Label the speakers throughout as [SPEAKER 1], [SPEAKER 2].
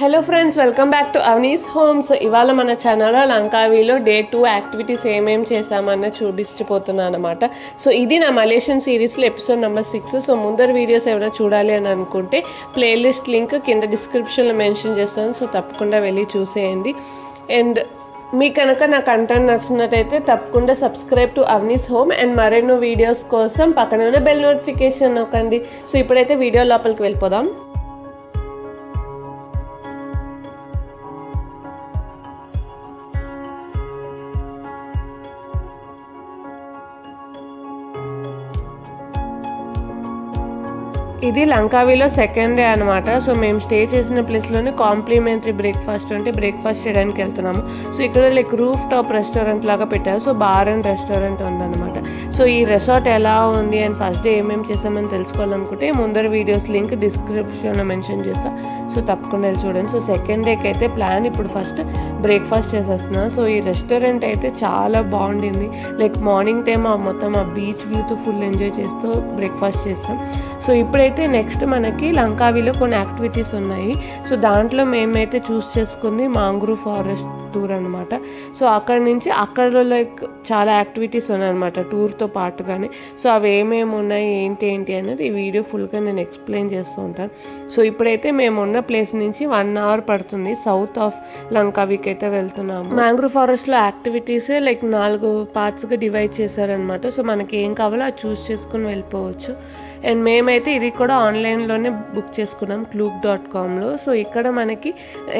[SPEAKER 1] Hello friends, welcome back to Avani's home. So ఇవాళ మన ఛానల్లో లంకావీలో డే 2 యాక్టివిటీస్ ఏమేమి చేసామన్నది చూపించిపోతున్నాను అనమాట. సో ఇది నా మలేషియన్ సిరీస్లో ఎపిసోడ్ నెంబర్ 6. సో ముందర వీడియోస్ ఎవరైనా చూడాలి అని అనుకుంటే ప్లేలిస్ట్ లింక్ కింద డిస్క్రిప్షన్లో మెన్షన్ చేస్తాను. సో తప్పకుండా వెళ్ళి చూసేయండి. అండ్ మీకు కనుక నా కంటెంట్ నచ్చినట్టయితే తప్పకుండా subscribe to Avani's home and మరెన్నో వీడియోస్ కోసం పక్కన ఉన్న బెల్ నోటిఫికేషన్ నొక్కండి. సో ఇప్పుడైతే వీడియో లోపలికి వెళ్ళిపోదాం. ఇది లంకావీలో సెకండ్ డే అనమాట. సో మేము స్టే చేసిన ప్లేస్లోనే కాంప్లిమెంటరీ బ్రేక్ఫాస్ట్ అంటే బ్రేక్ఫాస్ట్ చేయడానికి వెళ్తున్నాము. సో ఇక్కడ లైక్ రూఫ్ టాప్ రెస్టారెంట్ లాగా పెట్టారు. సో బార్ అండ్ రెస్టారెంట్ ఉందన్నమాట. సో ఈ రెసార్ట్ ఎలా ఉంది అండ్ ఫస్ట్ డే ఏమేమి చేసామని తెలుసుకోవాలనుకుంటే ముందర వీడియోస్ లింక్ డిస్క్రిప్షన్లో మెన్షన్ చేస్తా. సో తప్పకుండా వెళ్ళి చూడండి. సో సెకండ్ డేకి అయితే ప్లాన్ ఇప్పుడు ఫస్ట్ బ్రేక్ఫాస్ట్ చేసేస్తున్నా. సో ఈ రెస్టారెంట్ అయితే చాలా బాగుండింది. లైక్ మార్నింగ్ టైం మొత్తం ఆ బీచ్ వ్యూతో ఫుల్ ఎంజాయ్ చేస్తూ బ్రేక్ఫాస్ట్ చేస్తాం. సో ఇప్పుడైతే నెక్స్ట్ మనకి లంకావీలో కొన్ని యాక్టివిటీస్ ఉన్నాయి. సో దాంట్లో మేమైతే చూస్ చేసుకుంది మాంగ్రూవ్ ఫారెస్ట్ టూర్ అనమాట. సో అక్కడ లైక్ చాలా యాక్టివిటీస్ ఉన్నాయన్నమాట టూర్తో పాటుగానే. సో అవి ఏమేమి ఉన్నాయి ఏంటి అనేది ఈ వీడియో ఫుల్గా నేను ఎక్స్ప్లెయిన్ చేస్తూ ఉంటాను. సో ఇప్పుడైతే మేము ఉన్న ప్లేస్ నుంచి 1 hour పడుతుంది. సౌత్ ఆఫ్ లంకావీకి అయితే వెళ్తున్నాము. మాంగ్రూవ్ ఫారెస్ట్లో యాక్టివిటీసే లైక్ 4 పార్ట్స్గా డివైడ్ చేశారనమాట. సో మనకి ఏం కావాలో అది చూస్ చేసుకుని వెళ్ళిపోవచ్చు. అండ్ మేమైతే ఇది కూడా ఆన్లైన్లోనే బుక్ చేసుకున్నాం Klook.comలో. సో ఇక్కడ మనకి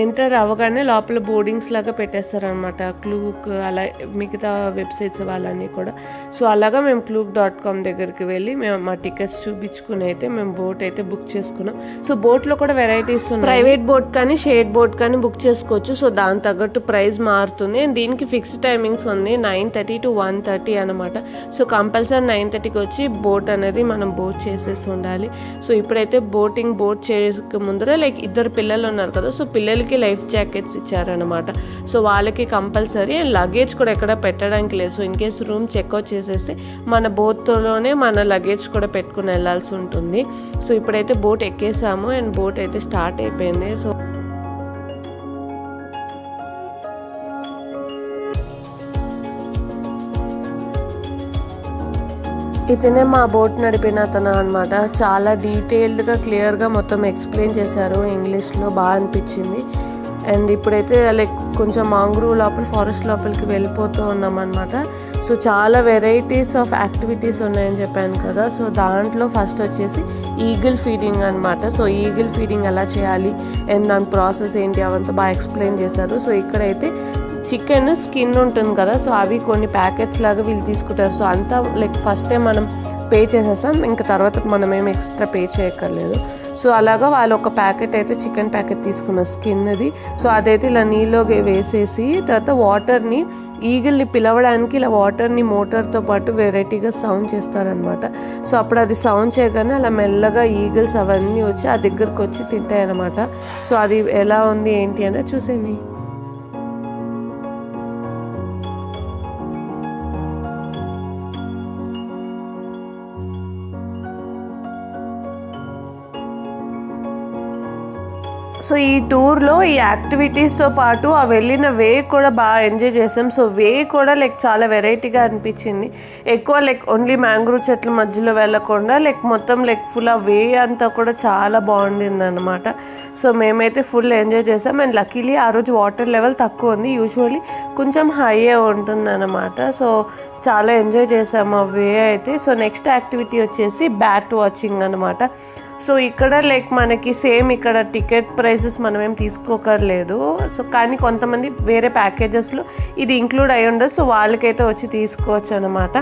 [SPEAKER 1] ఎంటర్ అవ్వగానే లోపల బోర్డింగ్స్ లాగా పెట్టేస్తారనమాట. Klook అలా మిగతా వెబ్సైట్స్ వాళ్ళని కూడా. సో అలాగా మేము Klook.com దగ్గరికి వెళ్ళి మేము మా టికెట్స్ చూపించుకుని అయితే మేము బోట్ అయితే బుక్ చేసుకున్నాం. సో బోట్లో కూడా వెరైటీస్ ఉన్నాయి. ప్రైవేట్ బోట్ కానీ షేడ్ బోట్ కానీ బుక్ చేసుకోవచ్చు. సో దాని తగ్గట్టు ప్రైస్ మారుతుంది. అండ్ దీనికి ఫిక్స్డ్ టైమింగ్స్ ఉంది 9:30 to 1:30 అనమాట. సో కంపల్సరీ 9:30కి వచ్చి బోట్ అనేది మనం బోట్ చేసేసి ఉండాలి. సో ఇప్పుడైతే బోట్ చేయక ముందర లైక్ 2 పిల్లలు ఉన్నారు కదా. సో పిల్లలకి లైఫ్ జాకెట్స్ ఇచ్చారనమాట. సో వాళ్ళకి కంపల్సరీ లగేజ్ కూడా ఎక్కడ పెట్టడానికి లేదు. So in case room checkout చేసేస్తే మన బోట్లోనే మన లగేజ్ కూడా పెట్టుకుని వెళ్ళాల్సి ఉంటుంది. సో ఇప్పుడైతే బోట్ ఎక్కేసాము అండ్ బోట్ అయితే స్టార్ట్ అయిపోయింది. సో ఇతనే మా బోట్ నడిపిన అతను అనమాట. చాలా డీటెయిల్డ్గా క్లియర్గా మొత్తం ఎక్స్ప్లెయిన్ చేశారు ఇంగ్లీష్లో. బాగా అనిపించింది. అండ్ ఇప్పుడైతే లైక్ కొంచెం మాంగ్రూవ్ లోపల ఫారెస్ట్ లోపలికి వెళ్ళిపోతూ ఉన్నాం అనమాట. సో చాలా వెరైటీస్ ఆఫ్ యాక్టివిటీస్ ఉన్నాయని చెప్పాను కదా. సో దాంట్లో ఫస్ట్ వచ్చేసి ఈగిల్ ఫీడింగ్ అనమాట. సో ఈగిల్ ఫీడింగ్ ఎలా చేయాలి అండ్ దాని ప్రాసెస్ ఏంటి అవంతా బాగా ఎక్స్ప్లెయిన్ చేశారు. సో ఇక్కడైతే చికెన్ స్కిన్ ఉంటుంది కదా. సో అవి కొన్ని ప్యాకెట్స్ లాగా వీళ్ళు తీసుకుంటారు. సో అంతా లైక్ ఫస్ట్ టైం మనం పే చేసేసాం, ఇంకా తర్వాత మనం ఏమి ఎక్స్ట్రా పే చేయక్కర్లేదు. సో అలాగా వాళ్ళు ఒక ప్యాకెట్ అయితే చికెన్ ప్యాకెట్ తీసుకున్నారు స్కిన్ది. సో అదైతే ఇలా నీళ్ళలోకి వేసేసి తర్వాత వాటర్ని ఈగిల్ని పిలవడానికి ఇలా వాటర్ని మోటార్తో పాటు వెరైటీగా సౌండ్ చేస్తారనమాట. సో అప్పుడు అది సౌండ్ చేయగానే అలా మెల్లగా ఈగిల్స్ అవన్నీ వచ్చి ఆ దగ్గరకు వచ్చి తింటాయి అనమాట. సో అది ఎలా ఉంది ఏంటి అనేది చూసేయండి. సో ఈ టూర్లో ఈ యాక్టివిటీస్తో పాటు ఆ వెళ్ళిన వే కూడా బాగా ఎంజాయ్ చేసాం. సో వే కూడా లైక్ చాలా వెరైటీగా అనిపించింది. ఎక్కువ లైక్ ఓన్లీ మ్యాంగ్రూవ్ చెట్ల మధ్యలో వెళ్ళకుండా లైక్ మొత్తం లైక్ ఫుల్ ఆ వే అంతా కూడా చాలా బాగుండింది అనమాట. సో మేమైతే ఫుల్ ఎంజాయ్ చేసాం. అండ్ లక్కీలీ ఆ రోజు వాటర్ లెవెల్ తక్కువ ఉంది. యూజువల్లీ కొంచెం హైయే ఉంటుంది అనమాట. సో చాలా ఎంజాయ్ చేసాము ఆ వే అయితే. సో నెక్స్ట్ యాక్టివిటీ వచ్చేసి బ్యాట్ వాచింగ్ అనమాట. సో ఇక్కడ లైక్ మనకి సేమ్ ఇక్కడ టికెట్ ప్రైసెస్ మనం ఏం తీసుకోకర్లేదు. సో కానీ కొంతమంది వేరే ప్యాకేజెస్లో ఇది ఇంక్లూడ్ అయి ఉండదు. సో వాళ్ళకైతే వచ్చి తీసుకోవచ్చు అనమాట.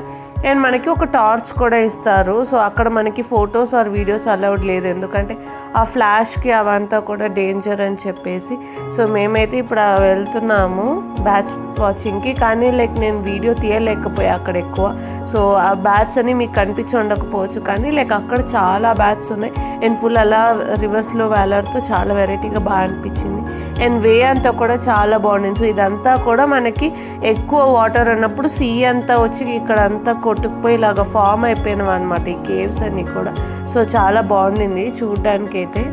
[SPEAKER 1] అండ్ మనకి ఒక టార్చ్ కూడా ఇస్తారు. సో అక్కడ మనకి ఫొటోస్ ఆర్ వీడియోస్ అలౌడ్ లేదు, ఎందుకంటే ఆ ఫ్లాష్కి అవంతా కూడా డేంజర్ అని చెప్పేసి. సో మేమైతే ఇప్పుడు వెళ్తున్నాము బ్యాచ్ వాచింగ్కి. కానీ లైక్ నేను వీడియో తీయలేకపోయా అక్కడ ఎక్కువ. సో ఆ బ్యాట్స్ అని మీకు కనిపించి ఉండకపోవచ్చు, కానీ లైక్ అక్కడ చాలా బ్యాట్స్ ఉన్నాయి. అండ్ ఫుల్ అలా రివర్స్లో వేలాడుతూ చాలా వెరైటీగా బాగా అనిపించింది. అండ్ వే అంతా కూడా చాలా బాగుండింది. సో ఇదంతా కూడా మనకి ఎక్కువ వాటర్ అన్నప్పుడు సీ అంతా వచ్చి ఇక్కడ అంతా కొట్టుకుపోయి ఇలాగా ఫామ్ అయిపోయినాం అనమాట ఈ కేవ్స్ అన్నీ కూడా. సో చాలా బాగుండింది చూడ్డానికి అయితే.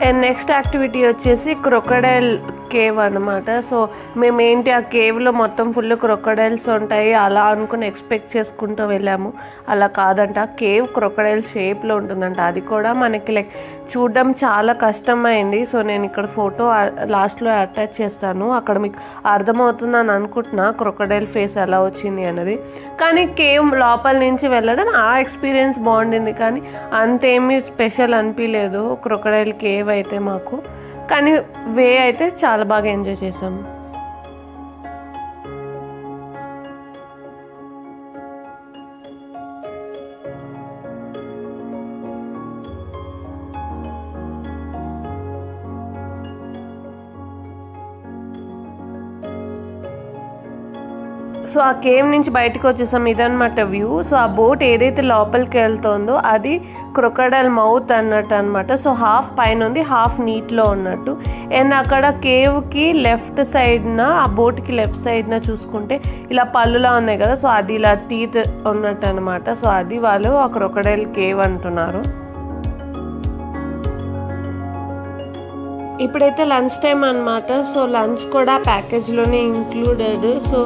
[SPEAKER 1] అండ్ నెక్స్ట్ యాక్టివిటీ వచ్చేసి క్రొకడైల్ కేవ్ అనమాట. సో మేమేంటి ఆ కేవ్లో మొత్తం ఫుల్ క్రొకడైల్స్ ఉంటాయి అలా అనుకుని ఎక్స్పెక్ట్ చేసుకుంటూ వెళ్ళాము. అలా కాదంట, కేవ్ క్రొకడైల్ షేప్లో ఉంటుందంట. అది కూడా మనకి లైక్ చూడడం చాలా కష్టమైంది. సో నేను ఇక్కడ ఫోటో లాస్ట్లో అటాచ్ చేస్తాను, అక్కడ మీకు అర్థమవుతుందని అనుకుంటున్నా క్రొకడైల్ ఫేస్ ఎలా వచ్చింది అన్నది. కానీ కేవ్ లోపల నుంచి వెళ్ళడం ఆ ఎక్స్పీరియన్స్ బాగుండింది, కానీ అంతేమీ స్పెషల్ అనిపించలేదు క్రొకడైల్ కేవ్ అయితే మాకు. కానీ వే అయితే చాలా బాగా ఎంజాయ్ చేసాము. సో ఆ కేవ్ నుంచి బయటకు వచ్చేసాం, ఇదనమాట వ్యూ. సో ఆ బోట్ ఏదైతే లోపలికి వెళ్తుందో అది క్రొకడైల్ మౌత్ అన్నట్టు అనమాట. సో హాఫ్ పైన ఉంది, హాఫ్ నీటిలో ఉన్నట్టు. అండ్ అక్కడ కేవ్కి లెఫ్ట్ సైడ్న, ఆ బోట్కి లెఫ్ట్ సైడ్న చూసుకుంటే ఇలా పళ్ళులా ఉన్నాయి కదా, సో అది ఇలా టీత్ ఉన్నట్టు అనమాట. సో అది వాళ్ళు ఆ క్రొకడైల్ కేవ్ అంటున్నారు. ఇప్పుడైతే లంచ్ టైం అనమాట. సో లంచ్ కూడా ప్యాకేజ్లోనే included. So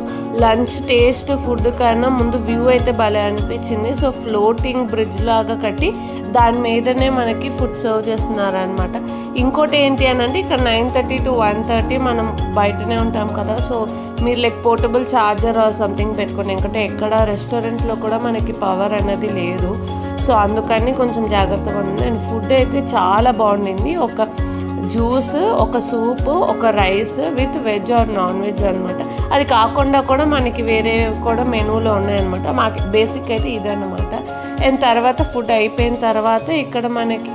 [SPEAKER 1] lunch taste food కన్నా ముందు వ్యూ అయితే భలే అనిపించింది. సో ఫ్లోటింగ్ బ్రిడ్జ్ లాగా కట్టి దాని మీదనే మనకి ఫుడ్ సర్వ్ చేస్తున్నారు అనమాట. ఇంకోటి ఏంటి అని అంటే ఇక్కడ 9:30 to 1:30 మనం బయటనే ఉంటాం కదా. సో మీరు like portable charger or something పెట్టుకోండి, ఎందుకంటే ఎక్కడ రెస్టారెంట్లో కూడా మనకి పవర్ అనేది లేదు. సో అందుకని కొంచెం జాగ్రత్తగా ఉండండి. అండ్ ఫుడ్ అయితే చాలా బాగుండింది. ఒక జ్యూస్, ఒక సూప్, ఒక rice with veg or non veg అనమాట. అది కాకుండా కూడా మనకి వేరే కూడా మెనూలో ఉన్నాయన్నమాట. మాకు బేసిక్ అయితే ఇదన్నమాట. అండ్ తర్వాత ఫుడ్ అయిపోయిన తర్వాత ఇక్కడ మనకి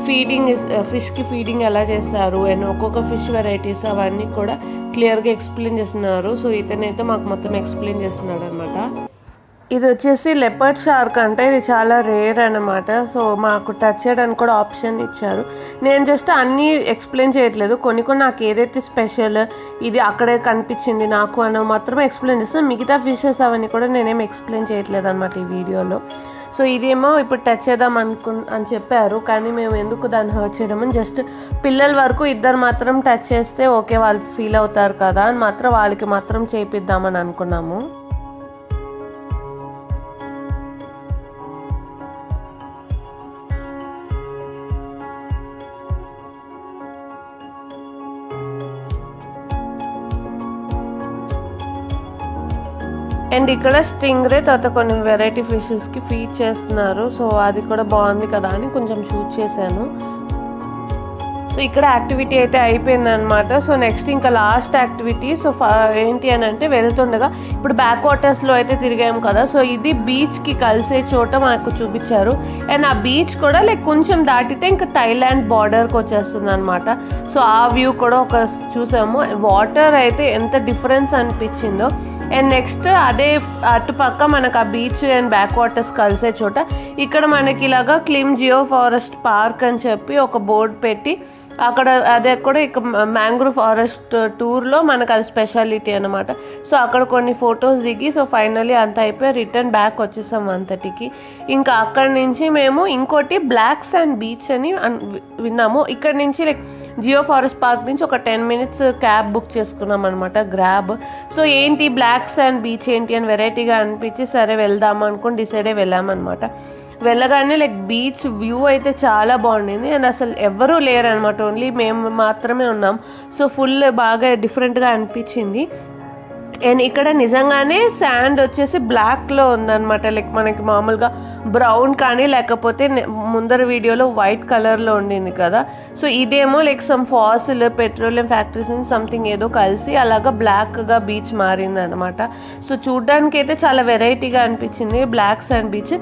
[SPEAKER 1] ఫీడింగ్, ఫిష్కి ఫీడింగ్ ఎలా చేస్తారు అండ్ ఒక్కొక్క ఫిష్ వెరైటీస్ అవన్నీ కూడా క్లియర్గా ఎక్స్ప్లెయిన్ చేస్తున్నారు. సో ఇతనైతే మాకు మొత్తం ఎక్స్ప్లెయిన్ చేస్తున్నాడు అనమాట. ఇది వచ్చేసి లెపర్డ్ షార్క్ అంటే ఇది చాలా రేర్ అనమాట. సో మాకు టచ్ చేయడానికి కూడా ఆప్షన్ ఇచ్చారు. నేను జస్ట్ అన్నీ ఎక్స్ప్లెయిన్ చేయట్లేదు, కొన్ని నాకు ఏదైతే స్పెషల్ ఇది అక్కడే కనిపించింది నాకు అని మాత్రమే ఎక్స్ప్లెయిన్ చేస్తాను. మిగతా ఫిషెస్ అవన్నీ కూడా నేనేం ఎక్స్ప్లెయిన్ చేయట్లేదు అనమాట ఈ వీడియోలో. సో ఇదేమో ఇప్పుడు టచ్ చేద్దాం అని చెప్పారు, కానీ మేము ఎందుకు దాన్ని హర్ట్ చేయడమని జస్ట్ పిల్లల వరకు ఇద్దరు మాత్రం టచ్ చేస్తే ఓకే వాళ్ళు ఫీల్ అవుతారు కదా అని మాత్రం వాళ్ళకి మాత్రం చేపిద్దామని అనుకున్నాము. అండ్ ఇక్కడ స్టింగ్రే తర్వాత కొన్ని వెరైటీ ఫిషెస్కి ఫీడ్ చేస్తున్నారు. సో అది కూడా బాగుంది కదా అని కొంచెం షూట్ చేశాను. సో ఇక్కడ యాక్టివిటీ అయితే అయిపోయింది అనమాట. సో నెక్స్ట్ ఇంకా లాస్ట్ యాక్టివిటీ. సో ఏంటి అని అంటే వెళ్తుండగా ఇప్పుడు బ్యాక్ వాటర్స్లో అయితే తిరిగాము కదా. సో ఇది బీచ్కి కలిసే చోట మాకు చూపించారు. అండ్ ఆ బీచ్ కూడా లైక్ కొంచెం దాటితే ఇంకా థైలాండ్ బార్డర్కి వచ్చేస్తుంది అనమాట. సో ఆ వ్యూ కూడా ఒక చూసాము. వాటర్ అయితే ఎంత డిఫరెన్స్ అనిపించిందో. అండ్ నెక్స్ట్ అదే అటుపక్క మనకు ఆ బీచ్ అండ్ బ్యాక్ వాటర్స్ కలిసే చోట ఇక్కడ మనకి ఇలాగా క్లిమ్ జియో ఫారెస్ట్ పార్క్ అని చెప్పి ఒక బోర్డు పెట్టి అక్కడ అదే కూడా ఇక మ్యాంగ్రూవ్ ఫారెస్ట్ టూర్లో మనకు అది స్పెషాలిటీ అనమాట. సో అక్కడ కొన్ని ఫొటోస్ దిగి సో ఫైనలీ అంత అయిపోయి రిటర్న్ బ్యాక్ వచ్చేసాం అంతటికి. ఇంకా అక్కడి నుంచి మేము ఇంకోటి బ్లాక్ శాండ్ బీచ్ అని విన్నాము. ఇక్కడ నుంచి లైక్ జియో ఫారెస్ట్ పార్క్ నుంచి ఒక 10 minutes క్యాబ్ బుక్ చేసుకున్నాం అనమాట, గ్రాబ్. సో ఏంటి బ్లాక్ శాండ్ బీచ్ ఏంటి అని వెరైటీగా అనిపించి సరే వెళ్దాం అనుకుని డిసైడ్ అయ్యి వెళ్ళామన్నమాట. వెళ్ళగానే లైక్ బీచ్ వ్యూ అయితే చాలా బాగుండింది. అండ్ అసలు ఎవరూ లేరు అనమాట, ఓన్లీ మేము మాత్రమే ఉన్నాం. సో ఫుల్ బాగా డిఫరెంట్గా అనిపించింది. అండ్ ఇక్కడ నిజంగానే శాండ్ వచ్చేసి బ్లాక్లో ఉందన్నమాట. లైక్ మనకి మామూలుగా బ్రౌన్ కానీ లేకపోతే ముందర వీడియోలో వైట్ కలర్లో ఉండింది కదా. సో ఇదేమో like some fossil petroleum factories అని సంథింగ్ ఏదో కలిసి అలాగా బ్లాక్గా బీచ్ మారింది అనమాట. సో చూడ్డానికి అయితే చాలా వెరైటీగా అనిపించింది బ్లాక్ శాండ్ బీచ్.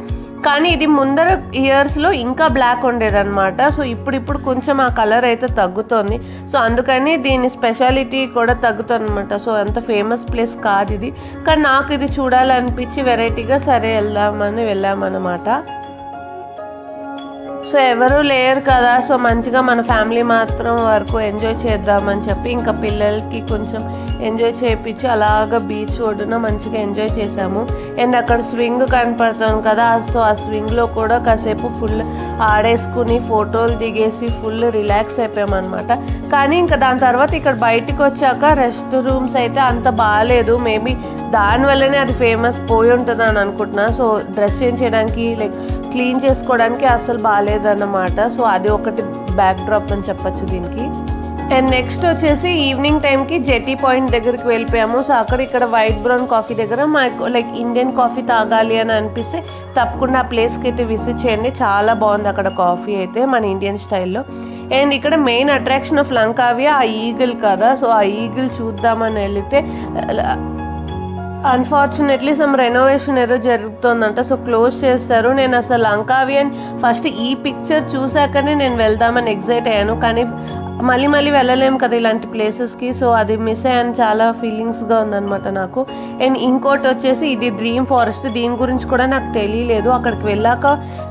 [SPEAKER 1] కానీ ఇది ముందర ఇయర్స్లో ఇంకా బ్లాక్ ఉండేదన్నమాట. సో ఇప్పుడు కొంచెం ఆ కలర్ అయితే తగ్గుతుంది. సో అందుకని దీని స్పెషాలిటీ కూడా తగ్గుతుంది అనమాట. సో అంత ఫేమస్ ప్లేస్ కాదు ఇది, కానీ నాకు ఇది చూడాలనిపించి వెరైటీగా సరే వెళ్ళామన్నమాట. సో ఎవరు లేరు కదా, సో మంచిగా మన ఫ్యామిలీ మాత్రం వరకు ఎంజాయ్ చేద్దామని చెప్పి ఇంకా పిల్లలకి కొంచెం ఎంజాయ్ చేయించి అలాగా బీచ్ ఒడ్డున మంచిగా ఎంజాయ్ చేసాము. అండ్ అక్కడ స్వింగ్ కనపడుతుంది కదా, సో ఆ స్వింగ్లో కూడా కాసేపు ఫుల్ ఆడేసుకుని ఫోటోలు దిగేసి ఫుల్ రిలాక్స్ అయిపోయామన్నమాట. కానీ ఇంకా దాని తర్వాత ఇక్కడ బయటికి వచ్చాక రెస్ట్ రూమ్స్ అయితే అంత బాగాలేదు. మేబీ దానివల్లనే అది ఫేమస్ పోయి ఉంటుంది అని అనుకుంటున్నా. సో డ్రెస్ చేంజ్ చేయడానికి లైక్ క్లీన్ చేసుకోవడానికి అస్సలు బాగాలేదన్నమాట. సో అది ఒకటి బ్యాక్ డ్రాప్ అని చెప్పచ్చు దీనికి. అండ్ నెక్స్ట్ వచ్చేసి ఈవినింగ్ టైంకి జెటీ పాయింట్ దగ్గరికి వెళ్ళిపోయాము. సో అక్కడ ఇక్కడ వైట్ బ్రౌన్ కాఫీ దగ్గర మాకు లైక్ ఇండియన్ కాఫీ తాగాలి అని అనిపిస్తే తప్పకుండా ఆ ప్లేస్కి అయితే విజిట్ చేయండి. చాలా బాగుంది అక్కడ కాఫీ అయితే మన ఇండియన్ స్టైల్లో. అండ్ ఇక్కడ మెయిన్ అట్రాక్షన్ ఆఫ్ లంకావి ఆ ఈగిల్ కదా. సో ఆ ఈగిల్ చూద్దామని వెళితే అన్ఫార్చునేట్లీ సమ్ రెనోవేషన్ ఏదో జరుగుతుందంట. సో క్లోజ్ చేస్తారు. నేను అసలు లంకావి అని ఫస్ట్ ఈ పిక్చర్ చూసాకనే నేను వెళ్దామని ఎగ్జైట్ అయ్యాను. కానీ మళ్ళీ వెళ్ళలేము కదా ఇలాంటి ప్లేసెస్కి. సో అది మిస్ అయ్యాను, చాలా ఫీలింగ్స్గా ఉందన్నమాట నాకు. అండ్ ఇంకోటి వచ్చేసి ఇది డ్రీమ్ ఫారెస్ట్. దీని గురించి కూడా నాకు తెలియలేదు. అక్కడికి వెళ్ళాక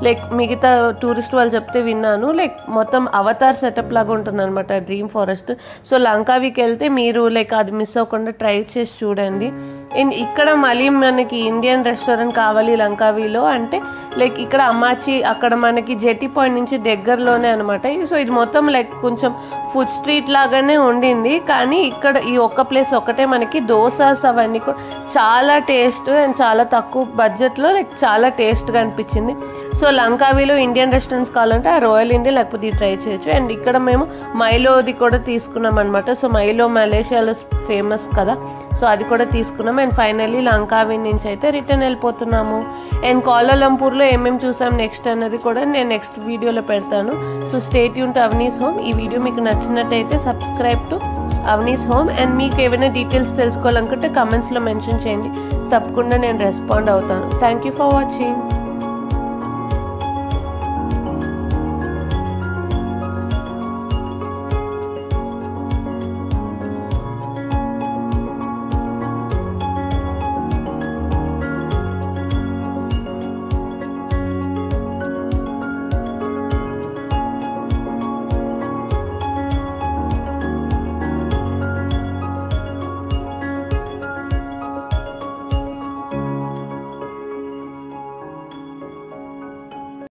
[SPEAKER 1] లైక్ మిగతా టూరిస్ట్ వాళ్ళు చెప్తే విన్నాను. లైక్ మొత్తం అవతార్ సెటప్ లాగా ఉంటుందన్నమాట డ్రీమ్ ఫారెస్ట్. సో లంకావికి వెళ్తే మీరు లైక్ అది మిస్ అవ్వకుండా ట్రై చేసి చూడండి. అండ్ ఇక్కడ మళ్ళీ మనకి ఇండియన్ రెస్టారెంట్ కావాలి లంకావిలో అంటే లైక్ ఇక్కడ అమ్మాచి అక్కడ మనకి జెటీ పాయింట్ నుంచి దగ్గరలోనే అనమాట. సో ఇది మొత్తం లైక్ కొంచెం ఫుడ్ స్ట్రీట్ లాగానే ఉండింది. కానీ ఇక్కడ ఈ ఒక్క ప్లేస్ ఒకటే మనకి దోసాస్ అవన్నీ కూడా చాలా టేస్ట్ అండ్ చాలా తక్కువ బడ్జెట్లో లైక్ చాలా టేస్ట్గా అనిపించింది. సో లంకావిలో ఇండియన్ రెస్టారెంట్స్ కావాలంటే ఆ రాయల్ ఇండియన్ లేకపోతే ఇది ట్రై చేయొచ్చు. అండ్ ఇక్కడ మేము మైలోది కూడా తీసుకున్నాం అనమాట. సో మైలో మలేషియాలో ఫేమస్ కదా. సో అది కూడా తీసుకున్నాం. అండ్ ఫైనల్లీ లంకావి నుంచి అయితే రిటర్న్ వెళ్ళిపోతున్నాము. అండ్ కౌలాలంపూర్లో ఏమేమి చూసాం నెక్స్ట్ అన్నది కూడా నేను నెక్స్ట్ వీడియోలో పెడతాను. So stay tune to Avani's home. ఈ వీడియో మీకు నచ్చినట్టయితే subscribe to Avani's home. And మీకు ఏమైనా డీటెయిల్స్ తెలుసుకోవాలనుకుంటే కమెంట్స్లో మెన్షన్ చేయండి, తప్పకుండా నేను రెస్పాండ్ అవుతాను. Thank you for watching.